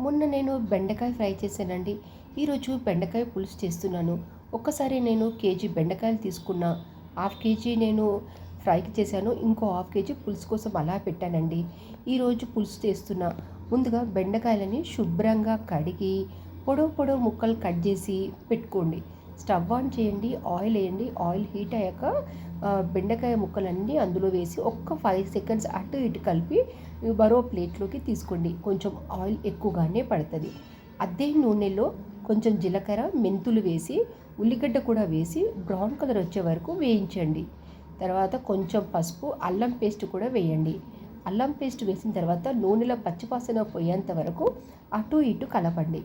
మొన్న నేను బెండకాయ ఫ్రై చేశానండి. ఈరోజు బెండకాయ పులుసు చేస్తున్నాను. ఒక్కసారి నేను కేజీ బెండకాయలు తీసుకున్న, హాఫ్ కేజీ నేను ఫ్రైకి చేశాను. ఇంకో హాఫ్ కేజీ పులుసు కోసం అలా పెట్టానండి. ఈరోజు పులుసు చేస్తున్నా. ముందుగా బెండకాయలని శుభ్రంగా కడిగి పొడవు పొడవు ముక్కలు కట్ చేసి పెట్టుకోండి. స్టవ్ ఆన్ చేయండి, ఆయిల్ వేయండి. ఆయిల్ హీట్ అయ్యాక బెండకాయ ముక్కలన్నీ అందులో వేసి ఒక్క 5 సెకండ్స్ అటు ఇటు కలిపి మరో ప్లేట్లోకి తీసుకోండి. కొంచెం ఆయిల్ ఎక్కువగానే పడుతుంది. అదే నూనెలో కొంచెం జీలకర్ర, మెంతులు వేసి ఉల్లిగడ్డ కూడా వేసి బ్రౌన్ కలర్ వచ్చే వరకు వేయించండి. తర్వాత కొంచెం పసుపు, అల్లం పేస్ట్ కూడా వేయండి. అల్లం పేస్ట్ వేసిన తర్వాత నూనెలో పచ్చివాసన పోయేంత వరకు అటు ఇటు కలపండి.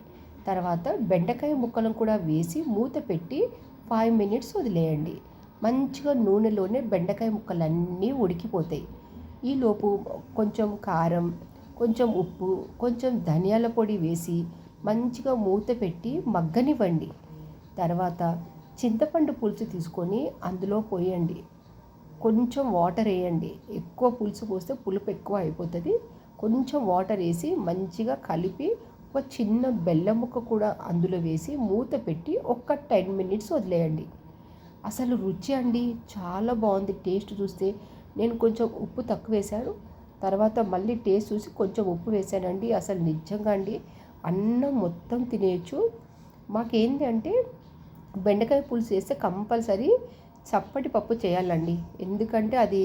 తర్వాత బెండకాయ ముక్కలను కూడా వేసి మూత పెట్టి 5 మినిట్స్ వదిలేయండి. మంచిగా నూనెలోనే బెండకాయ ముక్కలన్నీ ఉడికిపోతాయి. ఈలోపు కొంచెం కారం, కొంచెం ఉప్పు, కొంచెం ధనియాల పొడి వేసి మంచిగా మూత పెట్టి మగ్గనివ్వండి. తర్వాత చింతపండు పులుసు తీసుకొని అందులో పోయండి. కొంచెం వాటర్ వేయండి. ఎక్కువ పులుసు పోస్తే పులుపు ఎక్కువ అయిపోతుంది. కొంచెం వాటర్ వేసి మంచిగా కలిపి ఒక చిన్న బెల్లం ముక్క కూడా అందులో వేసి మూత పెట్టి ఒక 10 మినిట్స్ వదిలేయండి. అసలు రుచి అండి చాలా బాగుంది. టేస్ట్ చూస్తే నేను కొంచెం ఉప్పు తక్కువ వేశాను. తర్వాత మళ్ళీ టేస్ట్ చూసి కొంచెం ఉప్పు వేసానండి. అసలు నిజంగా అండి అన్నం మొత్తం తినేయచ్చు. మాకేంటి అంటే బెండకాయ పులుసు వేస్తే కంపల్సరీ చప్పటి పప్పు చేయాలండి. ఎందుకంటే అది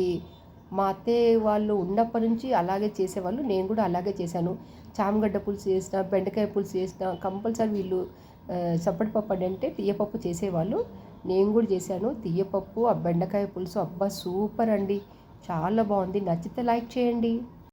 మా అత్తయ్య వాళ్ళు ఉన్నప్పటి నుంచి అలాగే చేసేవాళ్ళు. నేను కూడా అలాగే చేశాను. చామగడ్డ పులుసు చేసిన, బెండకాయ పులుసు చేసిన కంపల్సరీ వీళ్ళు చప్పటి పప్పు అంటే తీయపప్పు చేసేవాళ్ళు. నేను కూడా చేశాను తీయపప్పు, ఆ బెండకాయ పులుసు. అబ్బా సూపర్ అండి, చాలా బాగుంది. నచ్చితే లైక్ చేయండి.